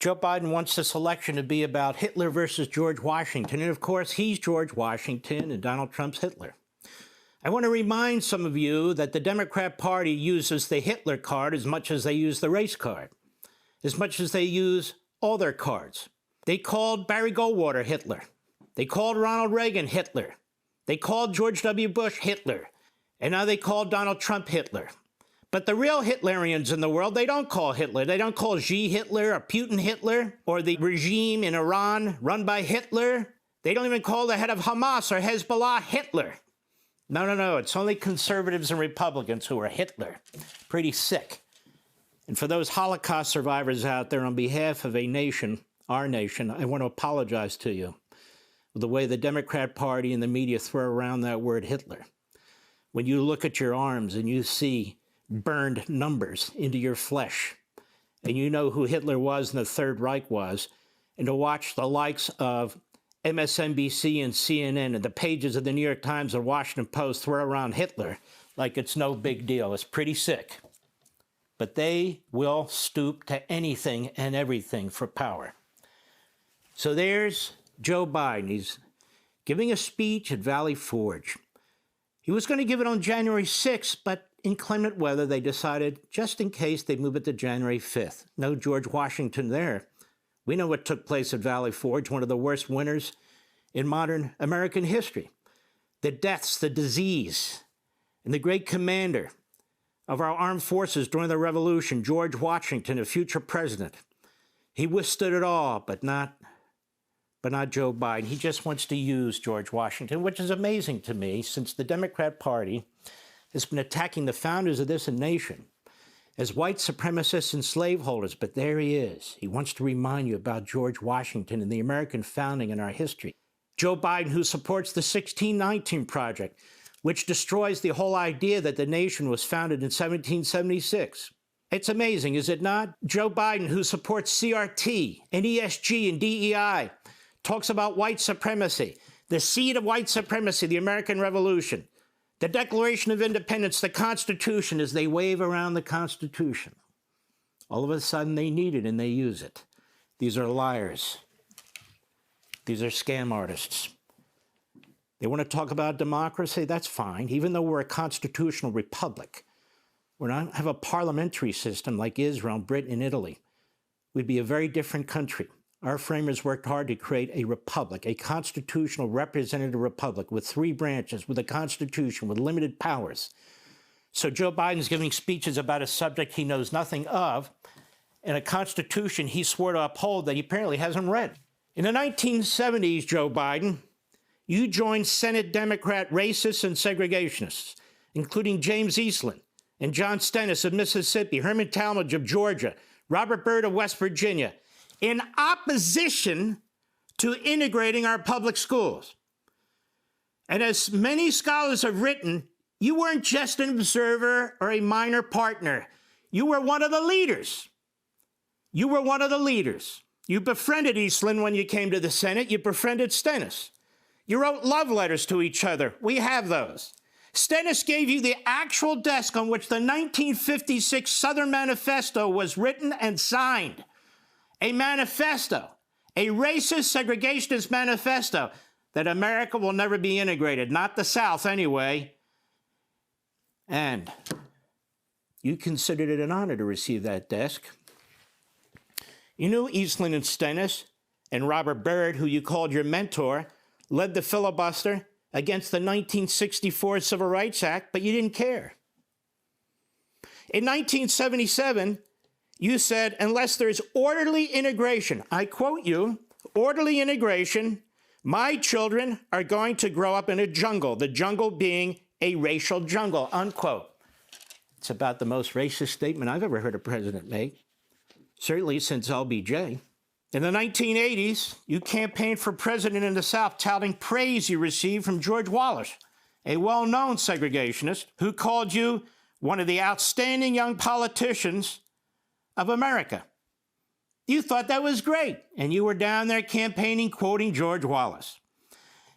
Joe Biden wants this election to be about Hitler versus George Washington. And of course, he's George Washington and Donald Trump's Hitler. I want to remind some of you that the Democrat Party uses the Hitler card as much as they use the race card, as much as they use all their cards. They called Barry Goldwater Hitler. They called Ronald Reagan Hitler. They called George W. Bush Hitler. And now they call Donald Trump Hitler. But the real Hitlerians in the world, they don't call Hitler. They don't call Xi Hitler or Putin Hitler or the regime in Iran run by Hitler. They don't even call the head of Hamas or Hezbollah Hitler. No. It's only conservatives and Republicans who are Hitler. Pretty sick. And for those Holocaust survivors out there, on behalf of a nation, our nation, I want to apologize to you for the way the Democrat Party and the media throw around that word Hitler. When you look at your arms and you see burned numbers into your flesh, and you know who Hitler was and the Third Reich was, and to watch the likes of MSNBC and CNN and the pages of the New York Times and Washington Post throw around Hitler like it's no big deal. It's pretty sick. But they will stoop to anything and everything for power. So there's Joe Biden. He's giving a speech at Valley Forge. He was going to give it on January 6th, but inclement weather, they decided, just in case, they'd move it to January 5th. No George Washington there. We know what took place at Valley Forge, one of the worst winters in modern American history. The deaths, the disease, and the great commander of our armed forces during the Revolution, George Washington, a future president. He withstood it all, but not Joe Biden. He just wants to use George Washington, which is amazing to me, since the Democrat Party has been attacking the founders of this nation as white supremacists and slaveholders. But there he is. He wants to remind you about George Washington and the American founding and our history. Joe Biden, who supports the 1619 Project, which destroys the whole idea that the nation was founded in 1776. It's amazing, is it not? Joe Biden, who supports CRT and ESG and DEI, talks about white supremacy, the seed of white supremacy, the American Revolution, the Declaration of Independence, the Constitution, as they wave around the Constitution. All of a sudden they need it and they use it. These are liars. These are scam artists. They want to talk about democracy, that's fine, even though we're a constitutional republic. We don't have a parliamentary system like Israel, Britain, and Italy. We'd be a very different country. Our framers worked hard to create a republic, a constitutional representative republic with 3 branches, with a constitution, with limited powers. So Joe Biden's giving speeches about a subject he knows nothing of, and a constitution he swore to uphold that he apparently hasn't read. In the 1970s, Joe Biden, you joined Senate Democrat racists and segregationists, including James Eastland and John Stennis of Mississippi, Herman Talmadge of Georgia, Robert Byrd of West Virginia, in opposition to integrating our public schools. And as many scholars have written, you weren't just an observer or a minor partner. You were one of the leaders. You were one of the leaders. You befriended Eastland when you came to the Senate. You befriended Stennis. You wrote love letters to each other. We have those. Stennis gave you the actual desk on which the 1956 Southern Manifesto was written and signed. A manifesto, a racist, segregationist manifesto that America will never be integrated, not the South anyway. And you considered it an honor to receive that desk. You knew Eastland and Stennis and Robert Byrd, who you called your mentor, led the filibuster against the 1964 Civil Rights Act, but you didn't care. In 1977, you said, unless there's orderly integration, I quote you, orderly integration, my children are going to grow up in a jungle, the jungle being a racial jungle, unquote. It's about the most racist statement I've ever heard a president make, certainly since LBJ. In the 1980s, you campaigned for president in the South, touting praise you received from George Wallace, a well-known segregationist who called you one of the outstanding young politicians of America. You thought that was great, and you were down there campaigning, quoting George Wallace.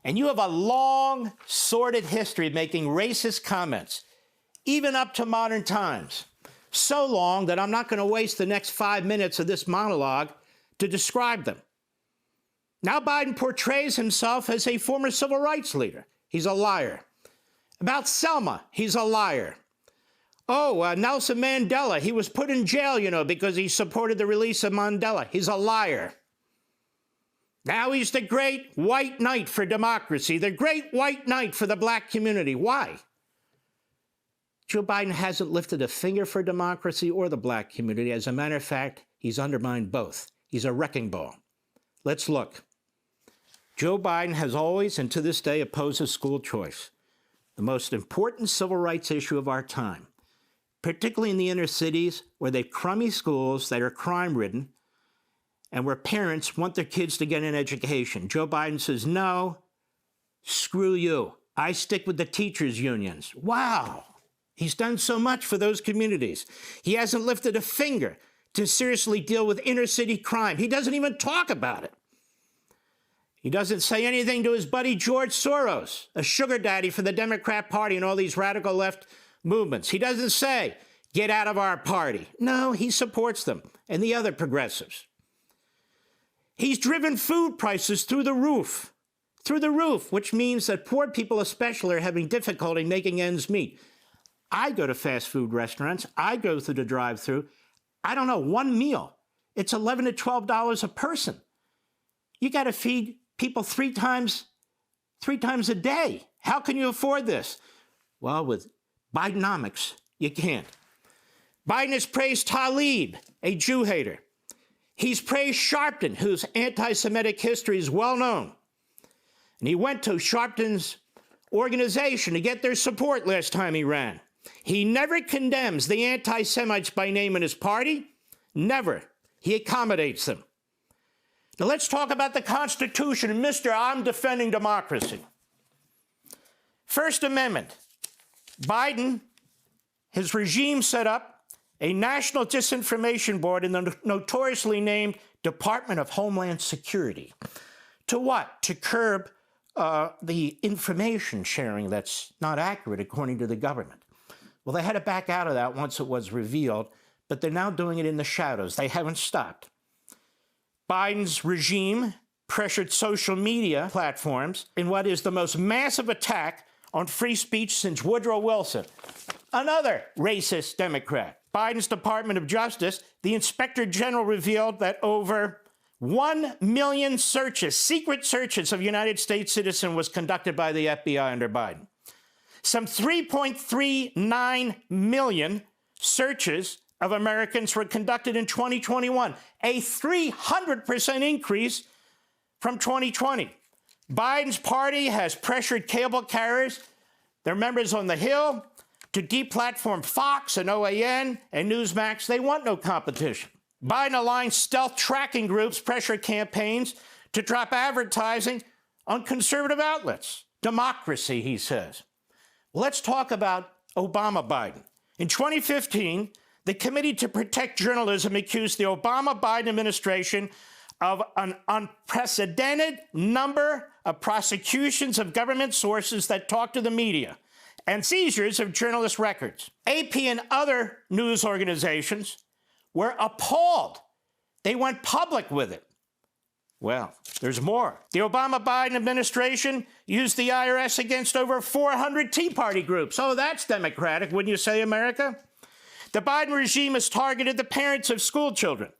And you have a long, sordid history of making racist comments, even up to modern times. So long that I'm not going to waste the next 5 minutes of this monologue to describe them. Now Biden portrays himself as a former civil rights leader. He's a liar. About Selma, he's a liar. Oh, Nelson Mandela, he was put in jail, because he supported the release of Mandela. He's a liar. Now he's the great white knight for democracy, the great white knight for the black community. Why? Joe Biden hasn't lifted a finger for democracy or the black community. As a matter of fact, he's undermined both. He's a wrecking ball. Let's look. Joe Biden has always, and to this day, opposes school choice, the most important civil rights issue of our time, particularly in the inner cities where they have crummy schools that are crime-ridden and where parents want their kids to get an education. Joe Biden says, no, screw you. I stick with the teachers' unions. Wow. He's done so much for those communities. He hasn't lifted a finger to seriously deal with inner city crime. He doesn't even talk about it. He doesn't say anything to his buddy George Soros, a sugar daddy for the Democrat Party and all these radical left movements. He doesn't say, get out of our party. No, he supports them and the other progressives. He's driven food prices through the roof, which means that poor people especially are having difficulty making ends meet. I go to fast food restaurants. I go through the drive-thru. I don't know, one meal. It's $11 to $12 a person. You got to feed people three times a day. How can you afford this? Well, with Bidenomics, you can't. Biden has praised Tlaib, a Jew hater. He's praised Sharpton, whose anti-Semitic history is well known. And he went to Sharpton's organization to get their support last time he ran. He never condemns the anti-Semites by name in his party. Never. He accommodates them. Now let's talk about the Constitution and Mr. I'm defending democracy. First Amendment. Biden, his regime set up a national disinformation board in the notoriously named Department of Homeland Security. To what? To curb the information sharing that's not accurate according to the government. Well, they had to back out of that once it was revealed, but they're now doing it in the shadows. They haven't stopped. Biden's regime pressured social media platforms in what is the most massive attack on free speech since Woodrow Wilson, another racist Democrat. Biden's Department of Justice, the Inspector General revealed that over 1 million searches, secret searches of United States citizens was conducted by the FBI under Biden. Some 3.39 million searches of Americans were conducted in 2021, a 300% increase from 2020. Biden's party has pressured cable carriers, their members on the Hill, to deplatform Fox and OAN and Newsmax. They want no competition. Biden-aligned stealth tracking groups pressure campaigns to drop advertising on conservative outlets. Democracy, he says. Let's talk about Obama-Biden. In 2015, the Committee to Protect Journalism accused the Obama-Biden administration of an unprecedented number of prosecutions of government sources that talk to the media and seizures of journalist records. AP and other news organizations were appalled. They went public with it. Well, there's more. The Obama-Biden administration used the IRS against over 400 Tea Party groups. Oh, that's democratic, wouldn't you say, America? The Biden regime has targeted the parents of school children,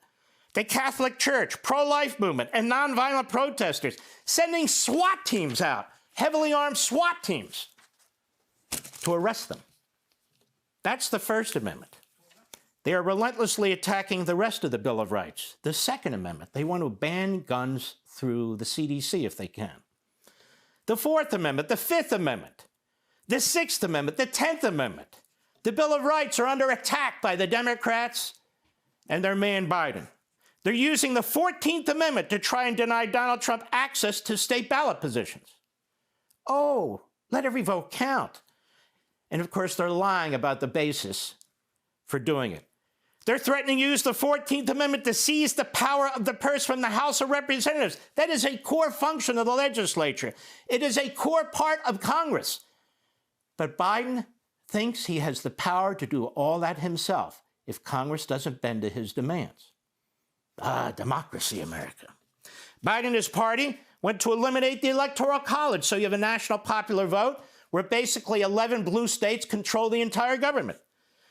the Catholic Church, pro-life movement, and nonviolent protesters, sending SWAT teams out, heavily armed SWAT teams, to arrest them. That's the First Amendment. They are relentlessly attacking the rest of the Bill of Rights. The Second Amendment, they want to ban guns through the CDC if they can. The Fourth Amendment, the Fifth Amendment, the Sixth Amendment, the 10th Amendment. The Bill of Rights are under attack by the Democrats and their man Biden. They're using the 14th Amendment to try and deny Donald Trump access to state ballot positions. Oh, let every vote count. And of course, they're lying about the basis for doing it. They're threatening to use the 14th Amendment to seize the power of the purse from the House of Representatives. That is a core function of the legislature. It is a core part of Congress. But Biden thinks he has the power to do all that himself if Congress doesn't bend to his demands. Democracy, America. Biden and his party went to eliminate the Electoral College, so you have a national popular vote where basically 11 blue states control the entire government.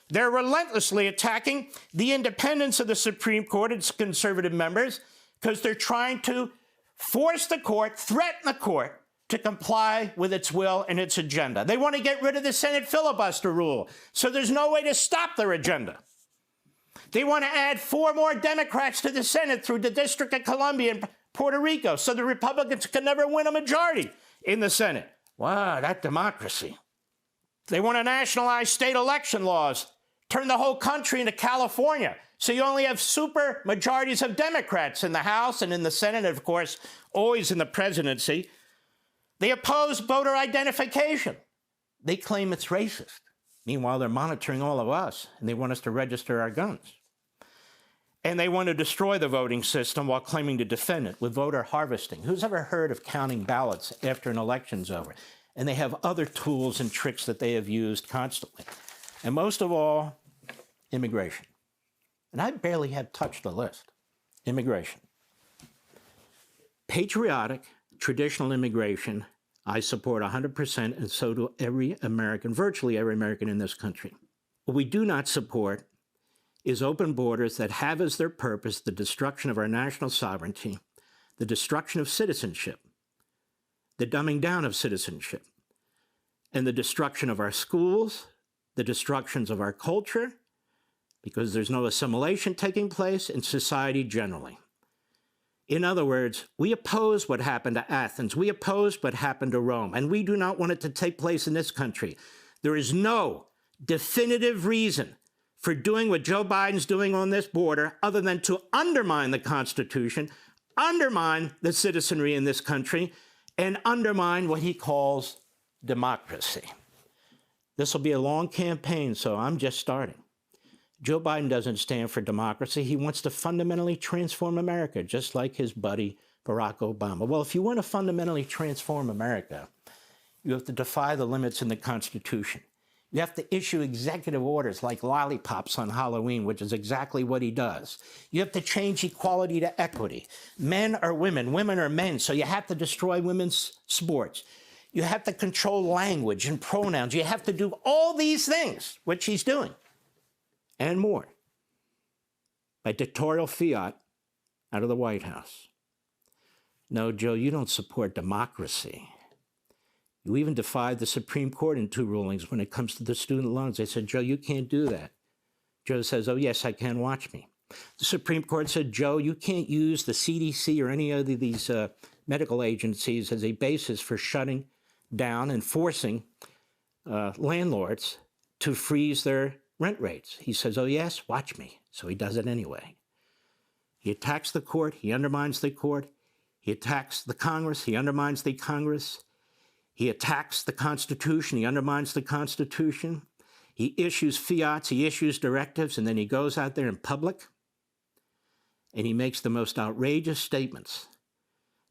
They're relentlessly attacking the independence of the Supreme Court and its conservative members because they're trying to force the court, threaten the court, to comply with its will and its agenda. They want to get rid of the Senate filibuster rule, so there's no way to stop their agenda. They want to add 4 more Democrats to the Senate through the District of Columbia and Puerto Rico, so the Republicans can never win a majority in the Senate. Wow, that democracy. They want to nationalize state election laws, turn the whole country into California, so you only have super majorities of Democrats in the House and in the Senate, and of course, always in the presidency. They oppose voter identification. They claim it's racist. Meanwhile, they're monitoring all of us, and they want us to register our guns. And they want to destroy the voting system while claiming to defend it with voter harvesting. Who's ever heard of counting ballots after an election's over? And they have other tools and tricks that they have used constantly. And most of all, immigration. And I barely have touched the list. Immigration. Patriotic, traditional immigration, I support 100%, and so do every American, virtually every American in this country. What we do not support is open borders that have as their purpose the destruction of our national sovereignty, the destruction of citizenship, the dumbing down of citizenship, and the destruction of our schools, the destructions of our culture, because there's no assimilation taking place in society generally. In other words, we oppose what happened to Athens. We oppose what happened to Rome, and we do not want it to take place in this country. There is no definitive reason for doing what Joe Biden's doing on this border other than to undermine the Constitution, undermine the citizenry in this country, and undermine what he calls democracy. This will be a long campaign, so I'm just starting. Joe Biden doesn't stand for democracy. He wants to fundamentally transform America, just like his buddy Barack Obama. Well, if you want to fundamentally transform America, you have to defy the limits in the Constitution. You have to issue executive orders like lollipops on Halloween, which is exactly what he does. You have to change equality to equity. Men are women, women are men, so you have to destroy women's sports. You have to control language and pronouns. You have to do all these things, which he's doing, and more, by dictatorial fiat out of the White House. No, Joe, you don't support democracy. You even defied the Supreme Court in 2 rulings when it comes to the student loans. They said, Joe, you can't do that. Joe says, oh, yes, I can. Watch me. The Supreme Court said, Joe, you can't use the CDC or any of these medical agencies as a basis for shutting down and forcing landlords to freeze their rent rates. He says, oh, yes, watch me. So he does it anyway. He attacks the court. He undermines the court. He attacks the Congress. He undermines the Congress. He attacks the Constitution. He undermines the Constitution. He issues fiats. He issues directives. And then he goes out there in public and he makes the most outrageous statements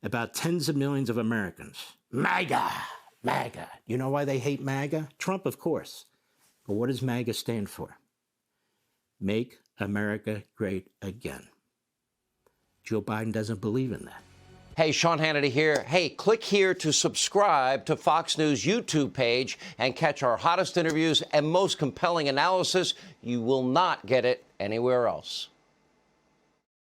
about tens of millions of Americans. MAGA, MAGA. You know why they hate MAGA? Trump, of course. But what does MAGA stand for? Make America Great Again. Joe Biden doesn't believe in that. Hey, Sean Hannity here. Hey, click here to subscribe to Fox News YouTube page and catch our hottest interviews and most compelling analysis. You will not get it anywhere else.